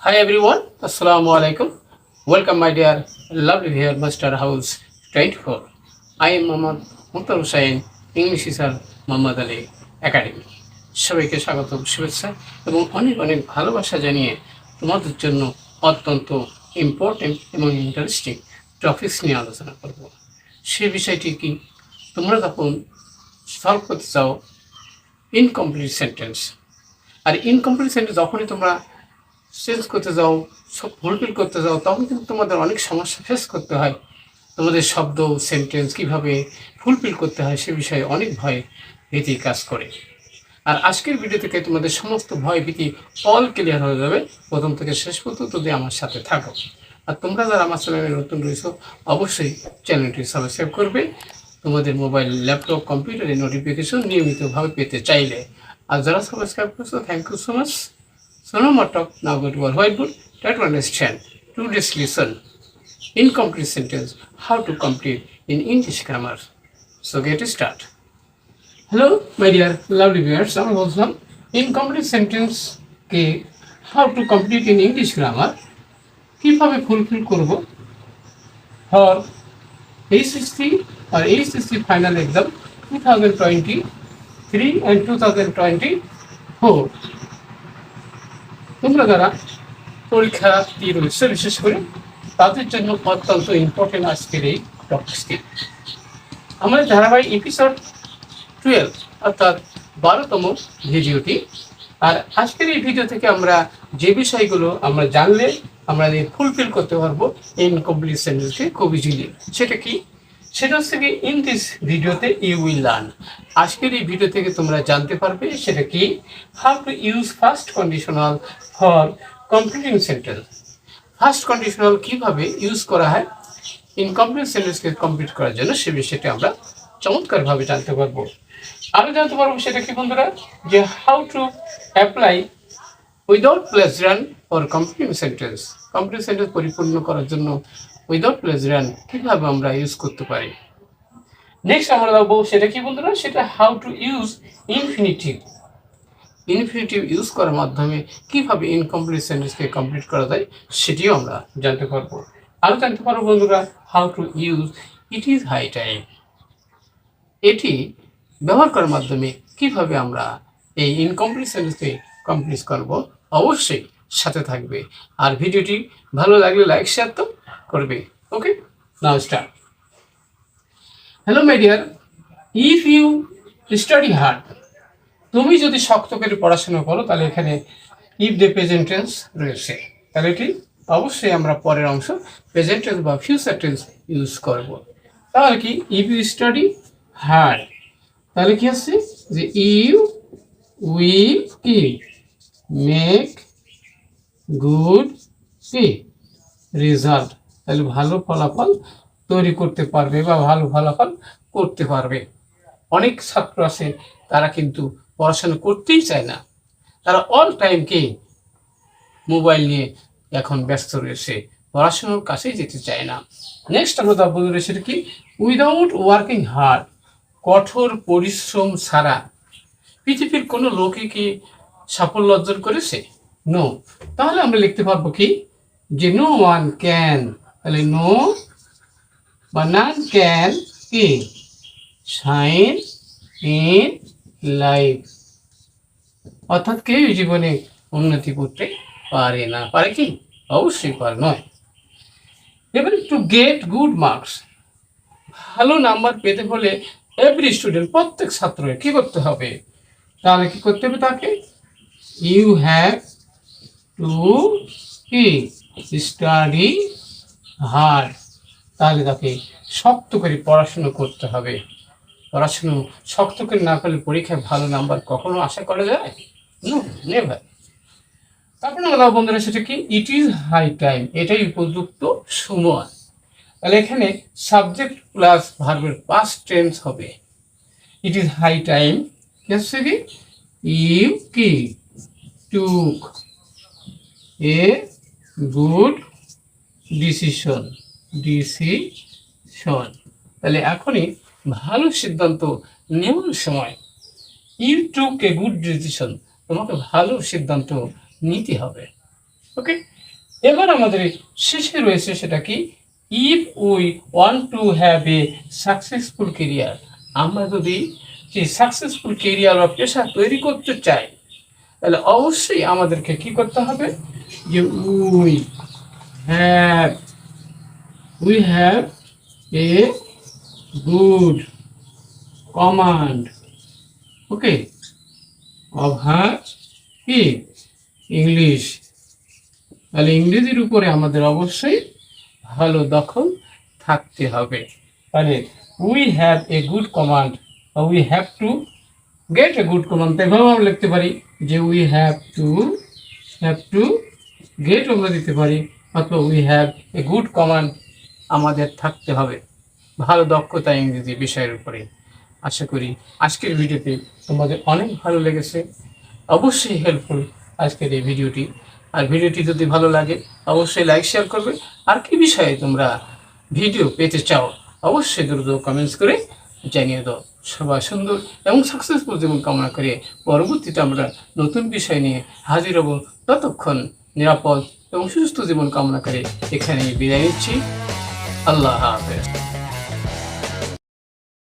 Hi everyone, Assalamu alaikum. Welcome my dear lovely here Master House 24. I am Muhammad Mukhtar Hussain, English teacher Muhammad Ali Academy. সবাইকে স্বাগত শুভেচ্ছা এবং অনেক অনেক ভালোবাসা জানিয়ে তোমাদের জন্য অত্যন্ত ইম্পর্টেন্ট এবং ইন্টারেস্টিং টপিকস নিয়ে আলোচনা করব। সেই বিষয়টি কি, তোমরা যখন সলভ করতে চাও ইনকমপ্লিট সেন্টেন্স, আর ইনকমপ্লিট সেন্টেন্স যখনই তোমরা চেঞ্জ করতে যাও, সব ফুলফিল করতে যাও, তখন কিন্তু তোমাদের অনেক সমস্যা ফেস করতে হয়। তোমাদের শব্দ সেন্টেন্স কীভাবে ফুলফিল করতে হয় সে বিষয়ে অনেক ভয় ভীতি কাজ করে। আর আজকের ভিডিও থেকে তোমাদের সমস্ত ভয় ভীতি অল ক্লিয়ার হয়ে যাবে প্রথম থেকে শেষ পর্যন্ত যদি আমার সাথে থাকো। আর তোমরা যারা আমার চ্যানেলে নতুন রয়েছো অবশ্যই চ্যানেলটি সাবস্ক্রাইব করবে, তোমাদের মোবাইল ল্যাপটপ কম্পিউটারে নোটিফিকেশন নিয়মিতভাবে পেতে চাইলে। আর যারা সাবস্ক্রাইব করছো thank you so much. So no more talk, now go to our whiteboard, try to understand today's lesson, incomplete sentence, how to complete in English grammar. So get start. Hello my dear lovely viewers, আমি বলছিলাম incomplete sentence K how to complete in English grammar কিভাবে fulfil করব for HSC or HSC final exam 2023 and 2024. তোমরা যারা পরীক্ষা দিয়ে রয়েছে বিশেষ করে তাদের জন্য অত্যন্ত ইম্পর্টেন্ট আজকের এই টপিকটি। আমাদের ধারাবাহিক এপিসোড 12 অর্থাৎ 12তম ভিডিওটি। আর আজকের এই ভিডিও থেকে আমরা যে বিষয়গুলো আমরা জানলে আমরা ফুলফিল করতে পারবো ইনকমপ্লিট সেন্টেন্সকে খুব ইজিলি, সেটা কি, সেটা হচ্ছে কি ইন দিস ভিডিওতে ইউ উইল লার্ন। আজকের এই ভিডিও থেকে তোমরা জানতে পারবে সেটা কি, how to use first conditional for completing sentence. First conditional কিভাবে ইউজ করা হয় ইনকমপ্লিট সেন্টেন্সকে কমপ্লিট করার জন্য সে বিষয়টি আমরা চমৎকারভাবে জানতে পারবো। আরও জানতে পারবো সেটা কি বন্ধুরা, যে হাউ টু অ্যাপ্লাই উইদাউট প্লেজারান for completing sentence. Complete sentence পরিপূর্ণ করার জন্য উইদাউট প্লেজারান কীভাবে আমরা ইউজ করতে পারি। নেক্সট আমরা দেখবো সেটা কি বন্ধুরা, সেটা how to use infinitive. Infinitive use করার মাধ্যমে কিভাবে ইনকমপ্লিট সেন্টেন্সকে কমপ্লিট করা যায় সেটিও আমরা জানতে পারবো। আরও জানতে পারবো বন্ধুরা how to use it is high time. এটি ব্যবহার করার মাধ্যমে কিভাবে আমরা এই ইনকমপ্লিট সেন্টেন্সকে কমপ্লিট করব। অবশ্যই সাথে থাকবে, আর ভিডিওটি ভালো লাগলে লাইক শেয়ার তো করবে। Okay, now start. Hello my dear, if you study hard, তুমি যদি শক্ত করে পড়াশোনা করো তাহলে এখানে ইফ দ্য প্রেজেন্ট টেন্স রয়েছে, তাহলে এটি অবশ্যই আমরা পরের অংশ প্রেজেন্ট টেন্স বা ফিউচার টেন্স ইউজ করব। তাহলে কি ইফ ইউ স্টাডি হার্ড, তাহলে কি আসছে যে ইউ উইল কি মেক গুড কি রেজাল্ট, তাহলে ভালো ফলাফল তৈরি করতে পারবে বা ভালো ফলাফল করতে পারবে। অনেক ছাত্র আছে তারা কিন্তু পড়াশোনা করতেই চায় না, তারা অল টাইম কি মোবাইল নিয়ে এখন ব্যস্ত রয়েছে, পড়াশোনার কাছেই যেতে চায় না। নেক্সট আমরা তা বলতে সেটা কি উইদাউট ওয়ার্কিং হার্ড, কঠোর পরিশ্রম ছাড়া পৃথিবীর কোনো লোকই কি সাফল্য অর্জন করেছে? নো। তাহলে আমরা লিখতে পারবো কি যে নো ওয়ান ক্যান, তাহলে নো বা নান ক্যান কি শাইন ইন লাইফ, অর্থাৎ কেউ জীবনে উন্নতি করতে পারে না। পারে কি? অবশ্যই পারে নয়। এবার টু গেট গুড মার্কস, ভালো নাম্বার পেতে হলে এভরি স্টুডেন্ট প্রত্যেক ছাত্রকে কি করতে হবে, তাহলে কি করতে হবে তাকে ইউ হ্যাভ টু কি স্টাডি হার্ড, তাহলে তাকে শক্ত করে পড়াশুনো করতে হবে। পড়াশুনো শক্ত করে না করলে পরীক্ষায় ভালো নাম্বার কখনো আশা করা যায়? No, never. তারপরে আমরা বন্ধুরা সেটা কি ইট ইজ হাই টাইম, এটাই উপযুক্ত সময়। তাহলে এখানে সাবজেক্ট প্লাস ভার্বের পাস্ট টেন্স হবে। ইট ইজ হাই টাইম কি হচ্ছে কি ইউ কি টুক এ গুড ডিসিশন, তাহলে এখনই ভালো সিদ্ধান্ত নেওয়ার সময়। You took a good decision, তোমাকে ভালো সিদ্ধান্ত নিতে হবে। ওকে, এবার আমাদের শেষে রয়েছে সেটা কি, if we want to have a successful career, আমরা যদি সেই সাকসেসফুল কেরিয়ার বা পেশা তৈরি করতে চাই তাহলে অবশ্যই আমাদেরকে কি করতে হবে, যে we have a good command, okay, of her কি ইংলিশ, তাহলে ইংরেজির উপরে আমাদের অবশ্যই ভালো দখল থাকতে হবে। তাহলে we have a good command, we have to get a good command, এভাবে আমরা লিখতে পারি যে উই হ্যাভ টু গেট আমরা দিতে পারি, অথবা we have a good command, আমাদের থাকতে হবে ভালো দক্ষতা ইংরেজি বিষয়ের উপরে। আশা করি আজকের ভিডিওতে তোমাদের অনেক ভালো লেগেছে, অবশ্যই হেল্পফুল আজকের এই ভিডিওটি। আর ভিডিওটি যদি ভালো লাগে অবশ্যই লাইক শেয়ার করবে। আর কি বিষয়ে তোমরা ভিডিও পেতে চাও অবশ্যই দ্রুত কমেন্টস করে জানিয়ে দাও। সবাই সুন্দর এবং সাকসেসফুল জীবন কামনা করে পরবর্তীতে আমরা নতুন বিষয় নিয়ে হাজির হব। ততক্ষণ নিরাপদ এবং সুস্থ জীবন কামনা করে এখানেই বিদায় নিচ্ছি। আল্লাহ হাফেজ।